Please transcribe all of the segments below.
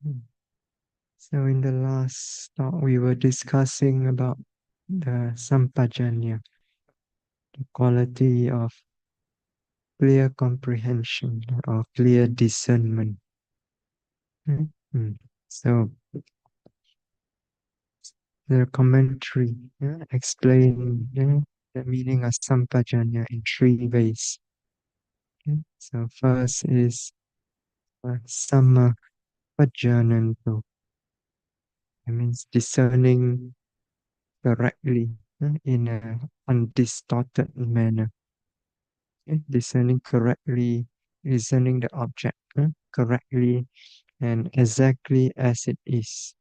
Mm. So in the last talk, we were discussing about the sampajanya, the quality of clear comprehension or clear discernment. Mm. Mm. So the commentary explain the meaning of sampajanya in three ways. So first is samapajananto. That means discerning correctly in an undistorted manner. Discerning correctly, discerning the object correctly and exactly as it is,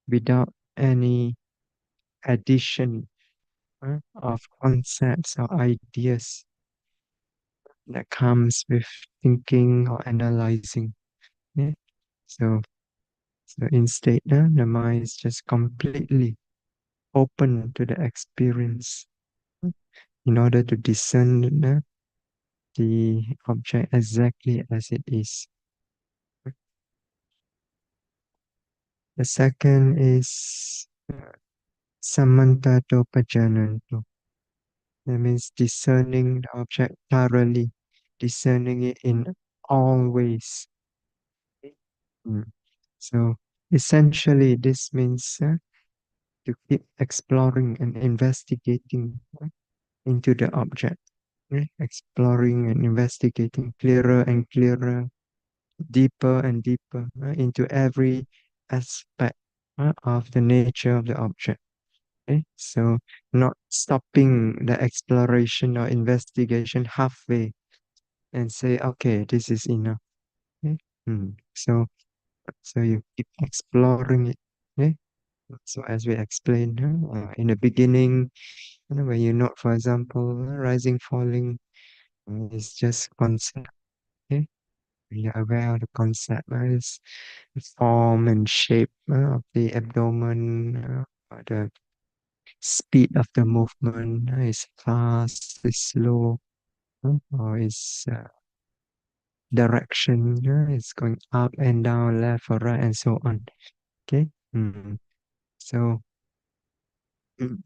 without any addition of concepts or ideas that comes with thinking or analyzing. Yeah? So, so instead, the mind is just completely open to the experience in order to discern the object exactly as it is. The second is samantatopajananto. That means discerning the object thoroughly, discerning it in all ways. Mm. So essentially, this means to keep exploring and investigating into the object, exploring and investigating clearer and clearer, deeper and deeper into every aspect of the nature of the object. So not stopping the exploration or investigation halfway and say, okay, this is enough. Okay? So you keep exploring it. Okay? So as we explained in the beginning, when you note, for example, rising, falling, it's just concept. Okay? We are aware of the concept is the form and shape of the abdomen, or the speed of the movement is fast, is slow, or is direction is going up and down, left or right, and so on. Okay. So,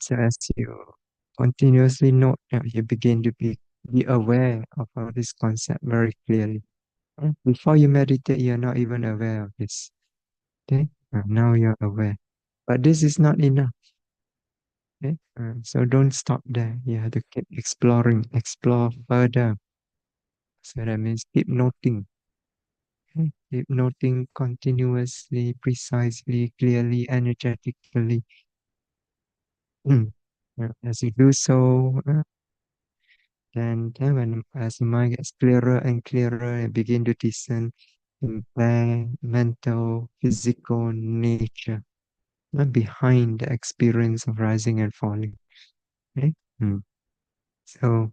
so as you continuously note, you begin to be aware of all this concept very clearly. Before you meditate, you're not even aware of this. Okay. Now you're aware. But this is not enough. Okay. So don't stop there. You have to keep exploring, explore further. So that means keep noting. Okay? Keep noting continuously, precisely, clearly, energetically. As you do so, then when as the mind gets clearer and clearer, and begin to discern the mental, physical nature behind the experience of rising and falling. Okay? So,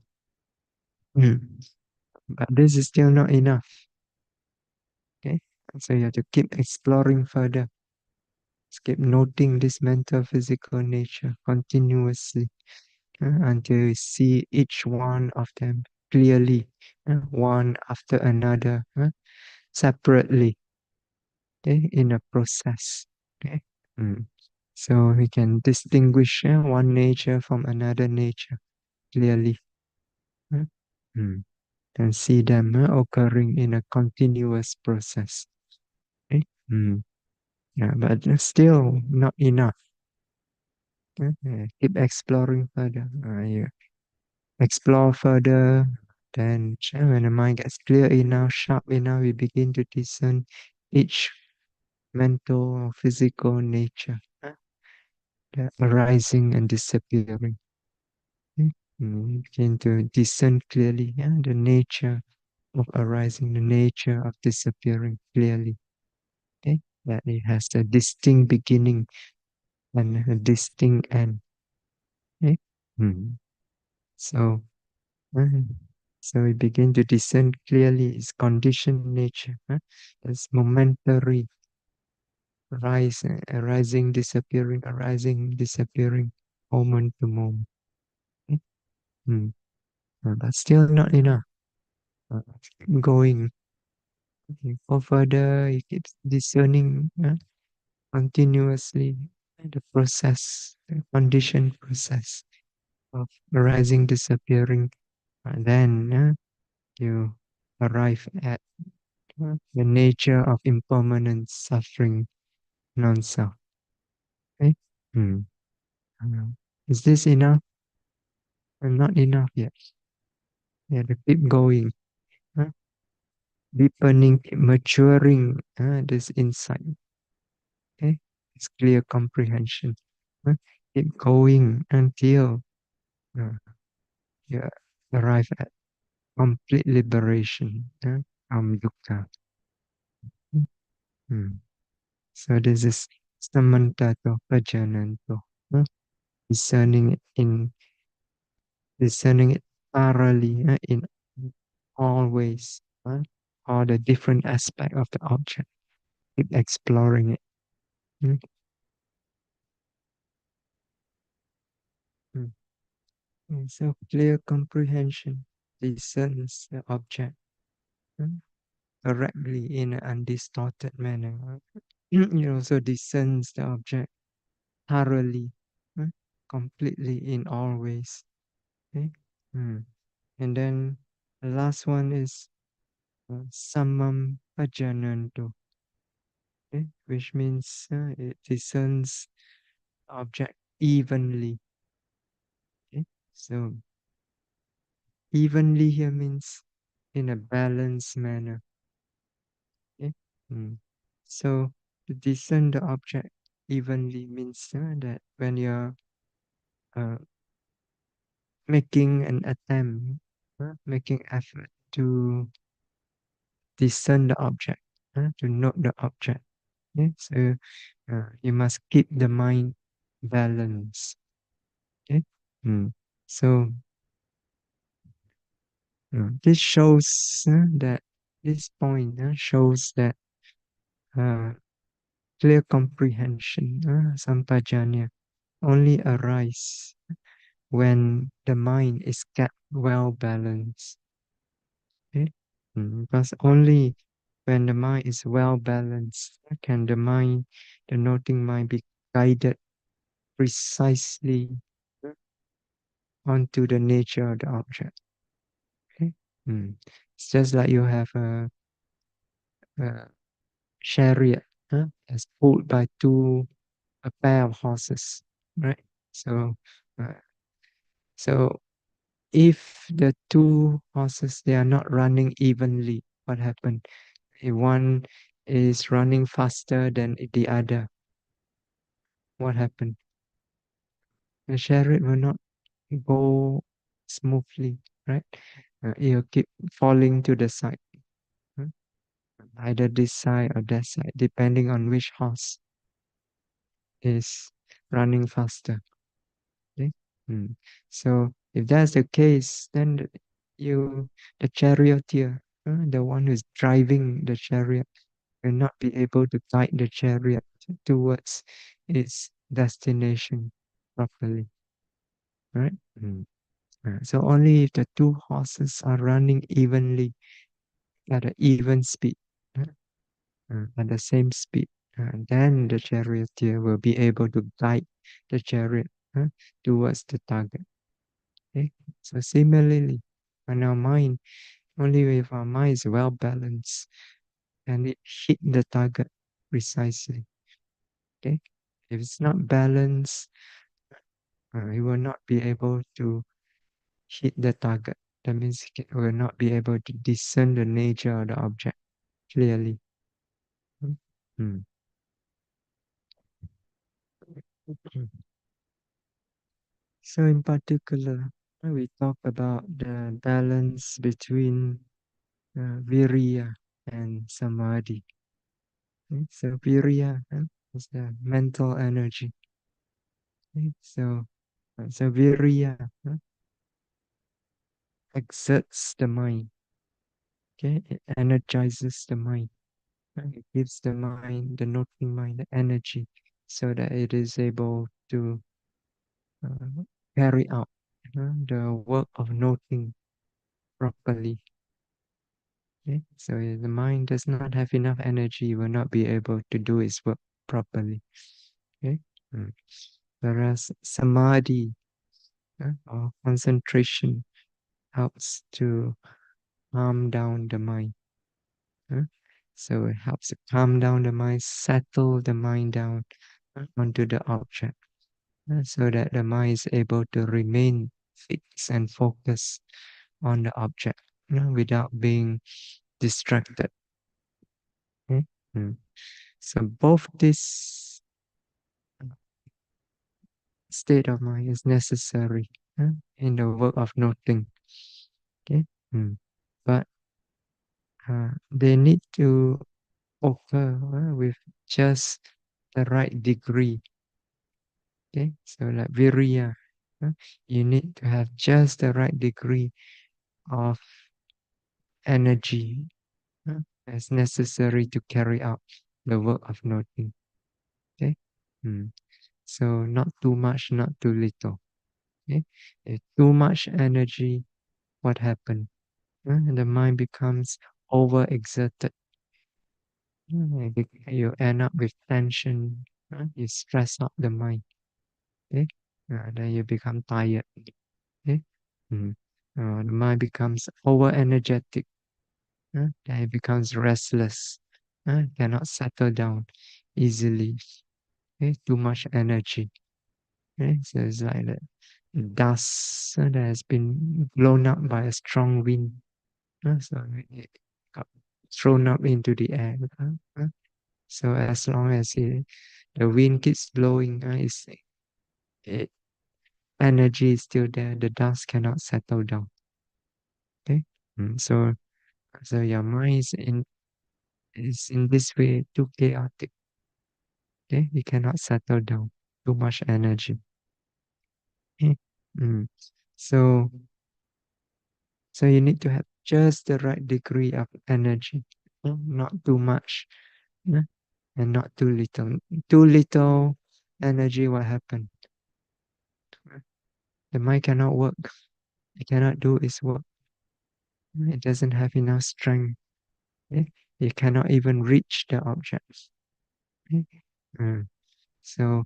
mm, but this is still not enough. Okay, so you have to keep exploring further. Keep noting this mental, physical nature continuously until you see each one of them clearly, one after another, separately, okay, in a process. Okay? Mm. So we can distinguish one nature from another nature clearly, uh, mm, and see them occurring in a continuous process. Okay? Yeah, but still not enough. Keep exploring further. You explore further, then when the mind gets clear enough, sharp enough, we begin to discern each mental or physical nature, the arising and disappearing. Okay? We begin to discern clearly the nature of arising, the nature of disappearing clearly. Okay? That it has a distinct beginning and a distinct end. Okay? Mm. So, uh, so we begin to discern clearly its conditioned nature, its momentary arising, disappearing, moment to moment. Okay? But still not enough. Keep going, You go further, you keep discerning continuously the process, the condition process of arising, disappearing. And then you arrive at the nature of impermanence, suffering, non-self. Okay? Hmm. Uh, Is this enough? Not enough yet. You have to keep going, uh, deepening, maturing this insight. Okay? It's clear comprehension. Uh, Keep going until uh, you arrive at complete liberation from dukkha. Mm. So this is samantato pajananto, discerning discerning it thoroughly in all ways, all the different aspect of the object, keep exploring it. Mm, mm. So clear comprehension discerns the object mm, correctly in an undistorted manner. It also discerns the object thoroughly, mm, completely in all ways. Okay? Mm. And then the last one is samam pajananto, okay? Which means it discerns object evenly. Okay? So evenly here means in a balanced manner. Okay? Mm. So to discern the object evenly means that when you're uh, making an attempt, making effort to discern the object, to note the object. Okay? So you must keep the mind balanced. Okay? Mm. So this shows that this point shows that uh, clear comprehension, sampajanya, only arise when the mind is kept well balanced. Okay? Because only when the mind is well balanced can the noting mind, be guided precisely onto the nature of the object. Okay? Mm. It's just like you have a chariot that's pulled by a pair of horses, right? So, uh, so if the two horses they are not running evenly, what happened? If one is running faster than the other, what happened? The chariot will not go smoothly, right? It'll keep falling to the side, uh, either this side or that side, depending on which horse is running faster. Okay? Mm. So if that's the case, then the charioteer, the one who's driving the chariot, will not be able to guide the chariot towards its destination properly, right? Mm. So only if the two horses are running evenly at an even speed, uh, at the same speed, then the charioteer will be able to guide the chariot towards the target. Okay? So similarly, on our mind, only if our mind is well balanced and it hit the target precisely. Okay? If it's not balanced, it will not be able to hit the target. That means it will not be able to discern the nature of the object clearly. Mm. So in particular, we talk about the balance between viriya and samadhi. Okay? So viriya is the mental energy. Okay? So viriya exerts the mind. Okay, it energizes the mind. Right? It gives the mind, the noting mind, the energy, so that it is able to uh, carry out the work of noting properly. Okay? So the mind does not have enough energy, will not be able to do its work properly. Okay? Mm. Whereas samadhi, or concentration, helps to calm down the mind. uh. So it helps to calm down the mind, settle the mind down onto the object, so that the mind is able to remain fixed and focused on the object, without being distracted. Okay? Mm. So both this state of mind is necessary, in the work of noting. Okay? Mm. But they need to occur with just the right degree. Okay? So like virya, uh, you need to have just the right degree of energy as necessary to carry out the work of noting. Okay? Mm. So not too much, not too little. Okay? If too much energy, what happens? The mind becomes overexerted. You end up with tension. You stress out the mind. Okay? Then you become tired. Okay? Mm. The mind becomes over energetic. Then it becomes restless. Cannot settle down easily. Okay? Too much energy. Okay? So it's like the dust that has been blown up by a strong wind. So it got thrown up into the air. So as long as the wind keeps blowing, it, energy is still there. The dust cannot settle down. Okay. So your mind is in this way too chaotic. Okay, it cannot settle down. Too much energy. Okay. Mm. So so you need to have just the right degree of energy. Not too much, yeah, and not too little. Too little energy, what happens? The mind cannot work. It cannot do its work. It doesn't have enough strength. Okay? It cannot even reach the objects. Okay? Mm. So,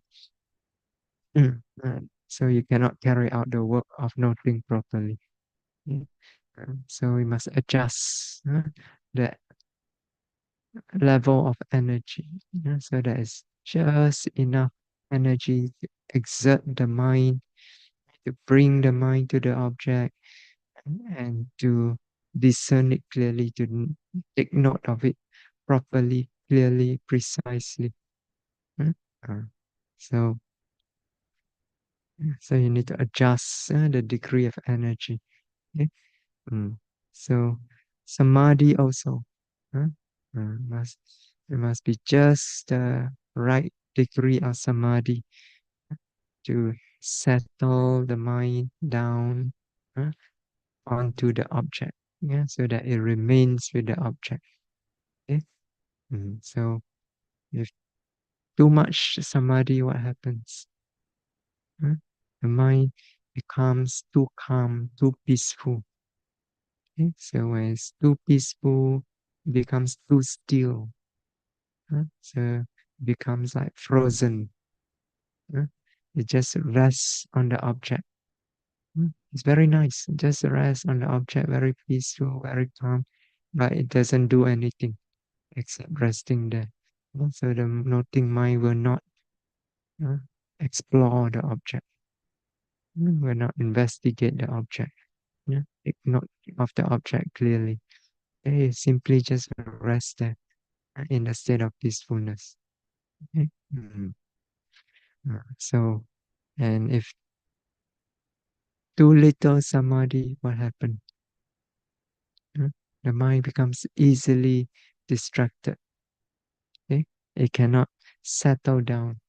so you cannot carry out the work of noting properly. Okay? So we must adjust the level of energy, so there is just enough energy to exert the mind, to bring the mind to the object, and to discern it clearly, to take note of it properly, clearly, precisely. Mm. Uh, So, so you need to adjust the degree of energy. Okay? Mm. So samadhi also, huh? Must it must be just the right degree of samadhi to settle the mind down, huh, onto the object, yeah, so that it remains with the object. Okay? So if too much samadhi, what happens? Huh? The mind becomes too calm, too peaceful. Okay? So when it's too peaceful, it becomes too still. So it becomes like frozen. Huh? It just rests on the object. It's very nice. Just rest on the object, very peaceful, very calm, but it doesn't do anything except resting there. So the noting mind will not uh, explore the object, will not investigate the object, take note of the object clearly. They simply just rest there in the state of peacefulness. Okay? So, and if too little samadhi, what happens? The mind becomes easily distracted. Okay? It cannot settle down.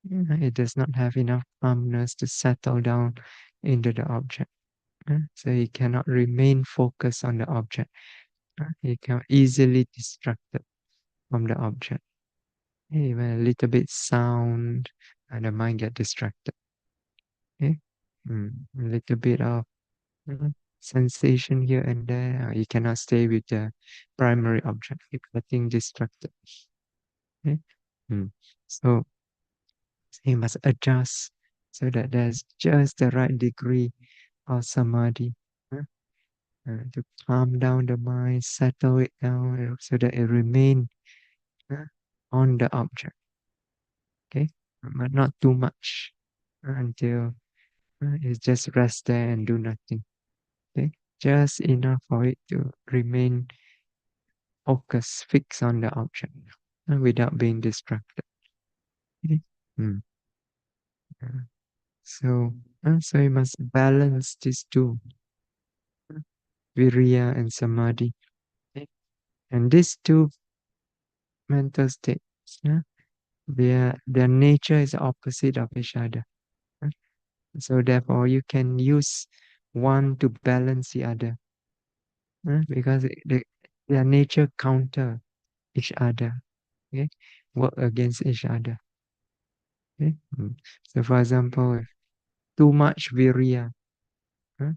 It does not have enough calmness to settle down into the object. So it cannot remain focused on the object. It can easily distracted from the object. Even a little bit sound, and the mind get distracted. Okay? A little bit of sensation here and there. You cannot stay with the primary object. You're getting distracted. Okay? Mm. So you must adjust so that there's just the right degree of samadhi, to calm down the mind, settle it down, so that it remain uh, on the object. Okay, but not too much, until it just rest there and do nothing. Okay, just enough for it to remain focused, fixed on the object, without being distracted. Okay? Mm. uh, so you must balance these two, uh, viriya and samadhi. Okay? And these two mental states, their nature is opposite of each other. uh, So therefore, you can use one to balance the other, because their nature counter each other. Okay, work against each other. Okay? So, for example, if too much virya, uh,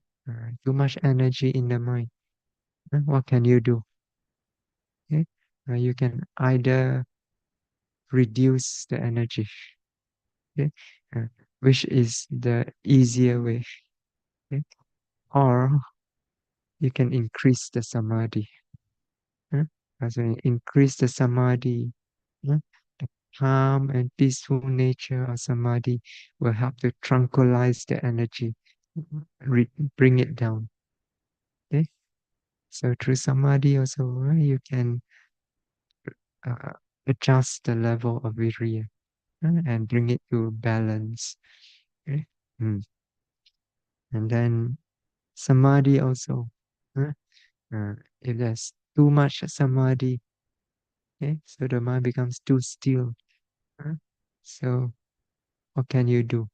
too much energy in the mind, what can you do? Okay? You can either reduce the energy, okay? uh, which is the easier way, okay? Or you can increase the samadhi. Huh? As when you increase the samadhi, huh, the calm and peaceful nature of samadhi will help to tranquilize the energy, bring it down. Okay, so through samadhi also, you can uh, adjust the level of virya, and bring it to balance. Okay? Mm. And then samadhi also. huh, if there's too much samadhi, okay, so the mind becomes too still. huh? So what can you do?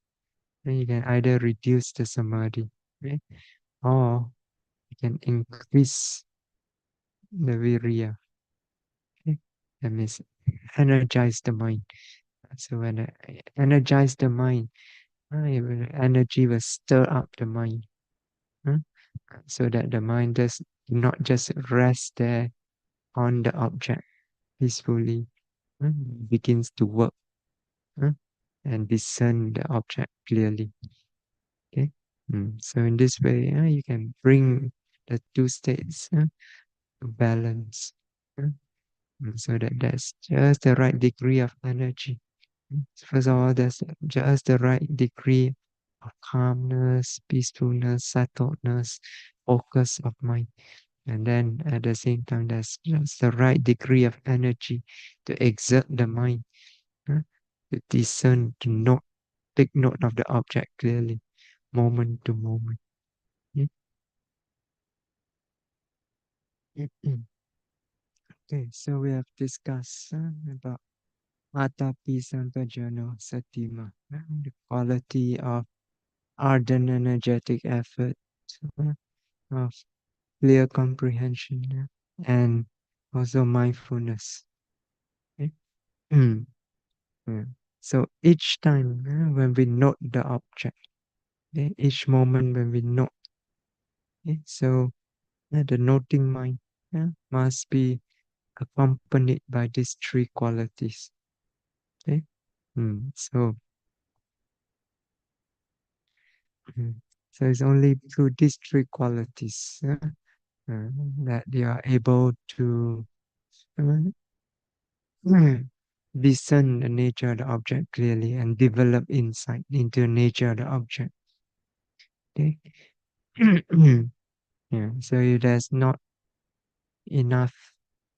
Then you can either reduce the samadhi, okay, or you can increase the virya. Okay? That means energize the mind. So when I energize the mind, energy will stir up the mind, huh? So that the mind does not just rest there on the object peacefully, begins to work, huh? And discern the object clearly. Okay. So in this way, you can bring the two states, to balance, uh, so that there's just the right degree of energy. First of all, there's just the right degree of calmness, peacefulness, settledness, focus of mind. And then at the same time, there's just the right degree of energy to exert the mind, uh, to discern, to note, take note of the object clearly, moment to moment. Mm, mm, mm. Okay, so we have discussed about Ātāpi Sampajano Satima, the quality of ardent energetic effort, uh, of clear comprehension, and also mindfulness. Okay? Mm, yeah. So each time, when we note the object, each moment when we note, so the noting mind, must be accompanied by these three qualities. Okay? So, mm, so it's only through these three qualities, uh, that you are able to uh, discern the nature of the object clearly and develop insight into the nature of the object. Okay? Yeah, so if there's not enough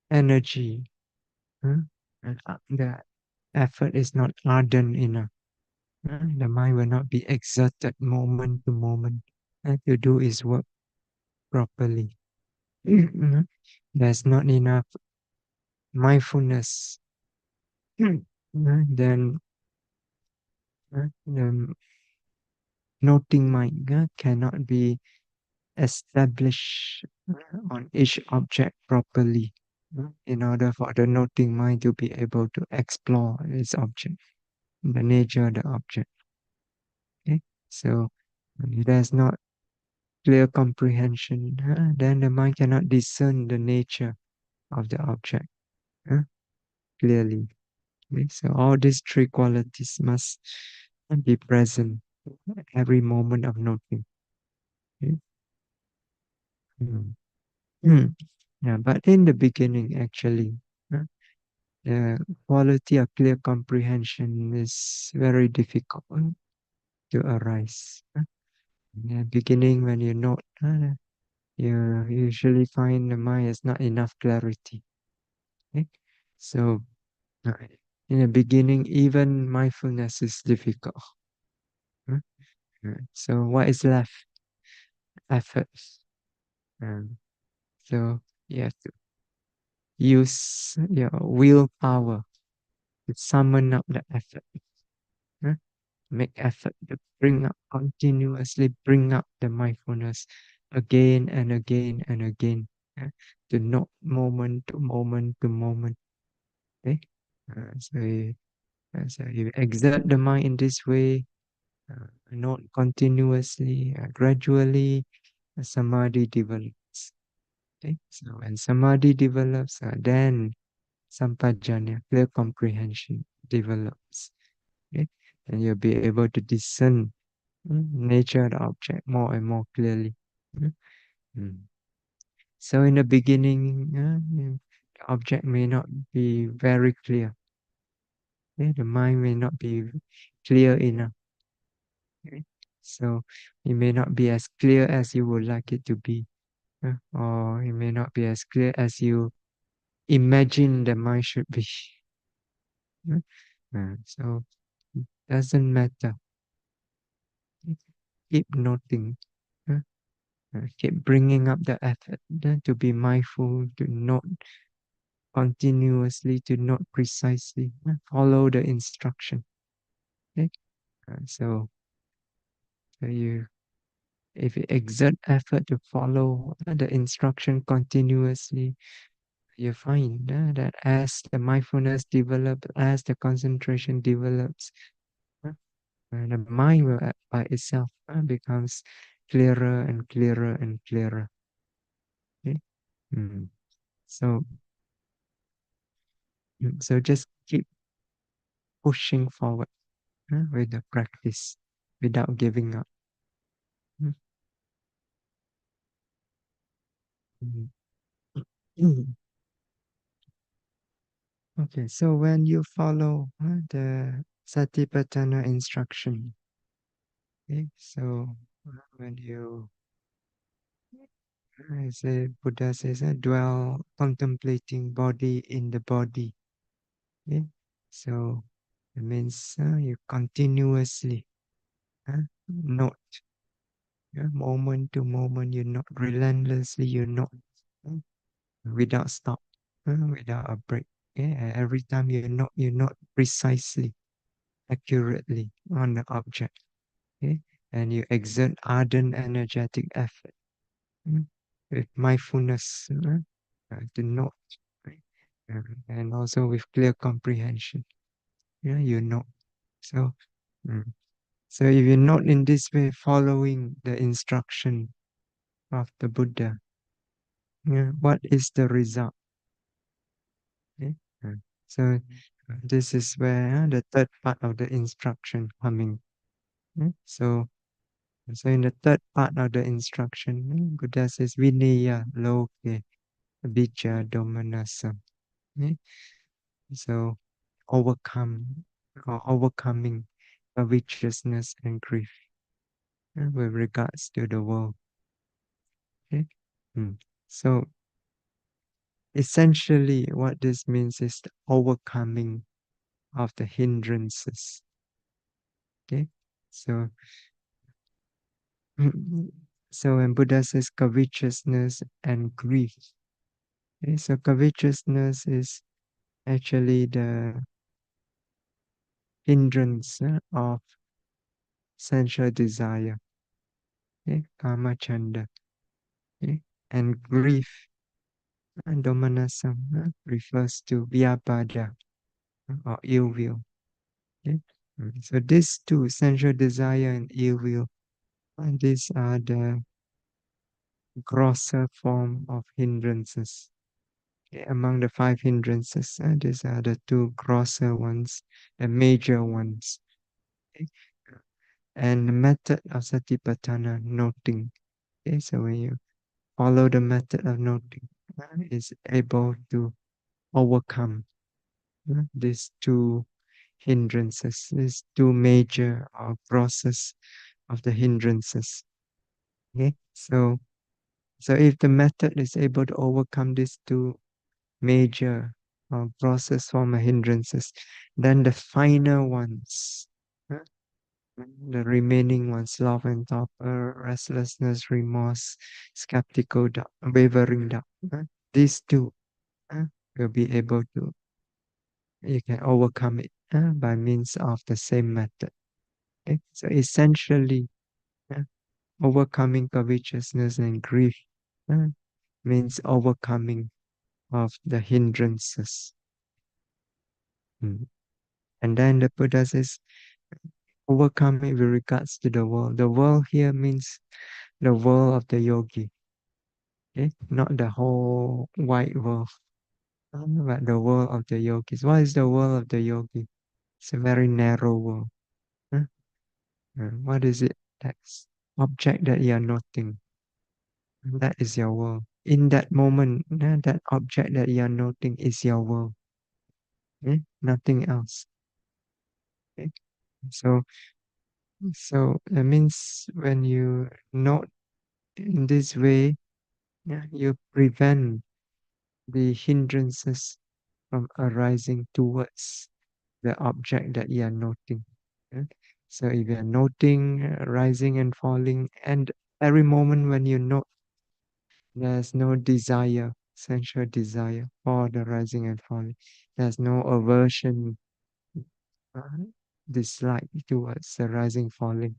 energy, and the effort is not ardent enough, the mind will not be exerted moment to moment, to do its work properly. There's not enough mindfulness, then the noting mind cannot be established on each object properly, in order for the noting mind to be able to explore its object, the nature of the object. Okay? So there's not clear comprehension, then the mind cannot discern the nature of the object uh, clearly. Okay? So all these three qualities must be present every moment of noting. Okay? Mm. Mm. Yeah, but in the beginning, actually, the quality of clear comprehension is very difficult to arise. In the beginning, when you note, you usually find the mind has not enough clarity. Okay? So, uh, in the beginning, even mindfulness is difficult. huh? So, what is left? Effort. Um, so, you have to use your willpower to summon up the effort. huh? Make effort to bring up, continuously bring up the mindfulness again and again and again. To note moment to moment to moment. Okay? So you exert the mind in this way, not continuously, gradually, samadhi develops. Okay? So when samadhi develops, then sampajanya, clear comprehension develops. Okay? And you'll be able to discern nature of the object more and more clearly. Mm. Mm. So in the beginning, the object may not be very clear. The mind may not be clear enough. Okay? So it may not be as clear as you would like it to be, or it may not be as clear as you imagine the mind should be. So it doesn't matter. Keep noting. uh, Keep bringing up the effort to be mindful, to note continuously, to note precisely, follow the instruction. Okay? So you if you exert effort to follow the instruction continuously, you find that as the mindfulness develops, as the concentration develops, uh, the mind will by itself becomes clearer and clearer and clearer. Okay? Mm. So, so just keep pushing forward with the practice without giving up. Mm. Mm. Mm. Okay, so when you follow the Satipatthana instruction, okay, so when you, I say, Buddha says, dwell contemplating body in the body. Okay, so it means you continuously note, moment to moment, you note relentlessly, you note uh, without stop, without a break. Yeah, every time you note precisely, accurately on the object. Okay? And you exert ardent, energetic effort with mindfulness to note, right? And also with clear comprehension. Yeah, you know. So, mm, so if you're not in this way following the instruction of the Buddha, what is the result? Okay? So this is where the third part of the instruction coming. So in the third part of the instruction, Buddha says Vinaya Loke Bija Domanasa. Okay? So overcome or overcoming covetousness and grief with regards to the world. Okay? Mm. So essentially what this means is the overcoming of the hindrances. Okay? So so when Buddha says covetousness and grief, okay, so covetousness is actually the hindrance of sensual desire, okay, kama chanda, okay, and grief, domanasam, refers to vyapada or ill will. Okay? So these two, sensual desire and ill will, these are the grosser form of hindrances. Okay, among the five hindrances, these are the two grosser ones, the major ones. Okay. And the method of satipatthana, noting. Okay, so when you follow the method of noting, is able to overcome these two hindrances, these two major process of the hindrances. Okay, so if the method is able to overcome these two major process form of hindrances, then the final ones, uh, the remaining ones, love and torpor, restlessness, remorse, skeptical doubt, wavering doubt, these two uh, will be able to, you can overcome it by means of the same method. Okay? So essentially, uh, overcoming covetousness and grief uh, means overcoming of the hindrances. Mm. And then the Buddha says, overcoming with regards to the world. The world here means the world of the yogi, okay? Not the whole wide world, but the world of the yogis. What is the world of the yogi? It's a very narrow world. Huh? What is it? That's object that you are noting. That is your world. In that moment, that object that you are noting is your world. Nothing else. Okay? So, so that means when you note in this way, you prevent the hindrances from arising towards the object that you are noting. Yeah? So if you are noting rising and falling, and every moment when you note, there's no desire, sensual desire for the rising and falling. There's no aversion, uh, dislike towards the rising, falling.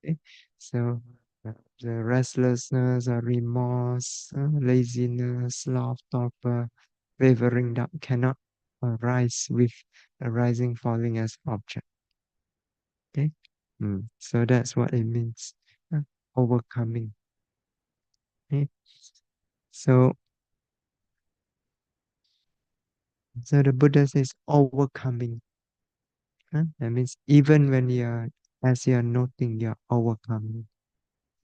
Okay? So the restlessness or remorse, laziness, sloth, torpor, wavering doubt cannot arise with the rising, falling as object. Okay? So that's what it means. Overcoming. Okay? So, so the Buddha says overcoming. That means even when as you're noting, you're overcoming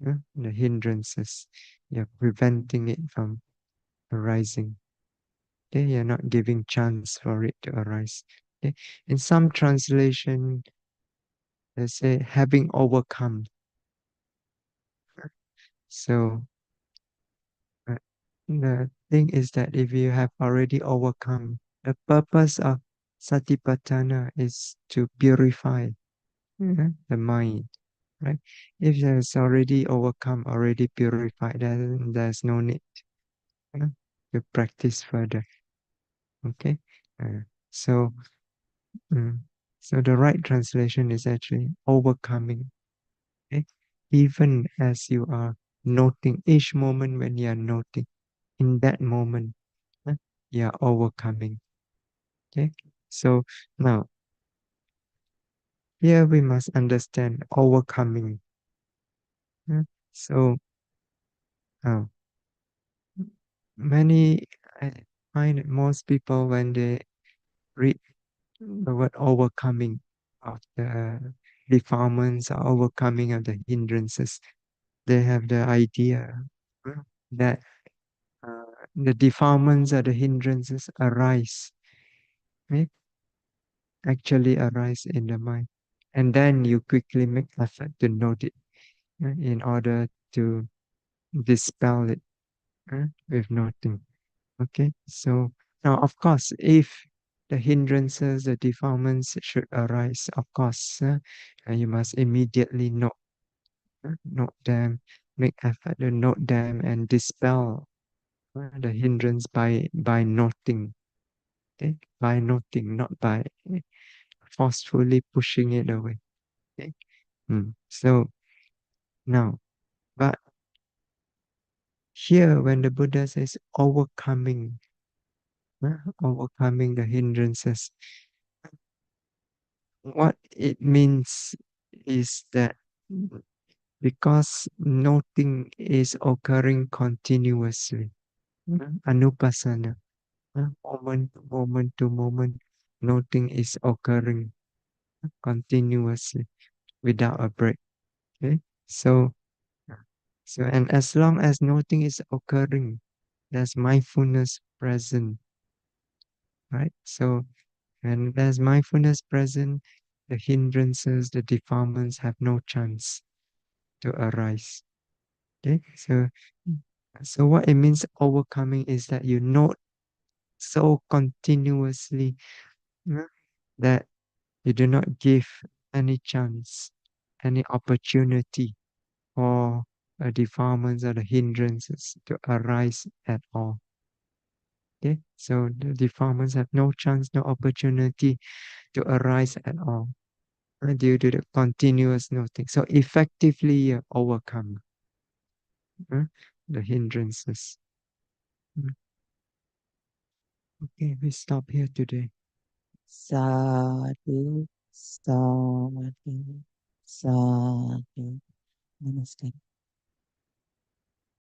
the hindrances. You're preventing it from arising. Okay? You're not giving chance for it to arise. Okay? In some translation, they say having overcome. So the thing is that if you have already overcome, the purpose of satipatthana is to purify the mind, right? If there's already overcome, already purified, then there's no need uh, to practice further. Okay, uh, so mm, so the right translation is actually overcoming. Okay, even as you are noting each moment when you are noting, in that moment, you are overcoming. Okay, so now here we must understand overcoming. uh, So uh, many, I find that most people when they read the word overcoming of the defilements or overcoming of the hindrances, they have the idea uh, that uh, the defilements or the hindrances arise, right? Actually arise in the mind. And then you quickly make effort to note it in order to dispel it with noting. Okay, so now of course, if the hindrances, the defilements should arise, of course, you must immediately note them, make effort to note them and dispel the hindrance by noting. Okay, by noting, not by forcefully pushing it away. Okay, so now, but here when the Buddha says overcoming the hindrances, what it means is that because noting is occurring continuously. Anupasana, moment to moment, noting is occurring continuously without a break. Okay, so and as long as nothing is occurring, there's mindfulness present, right? So when there's mindfulness present, the hindrances, the defilements have no chance to arise. Okay, so what it means overcoming is that you note so continuously, mm, that you do not give any chance, any opportunity for defilements or the hindrances to arise at all. Okay, so the defilements have no chance, no opportunity to arise at all, due to the continuous noting. So effectively overcome uh, the hindrances. Mm. Okay, we stop here today. Sadhu, sadhu, sadhu. Namaste.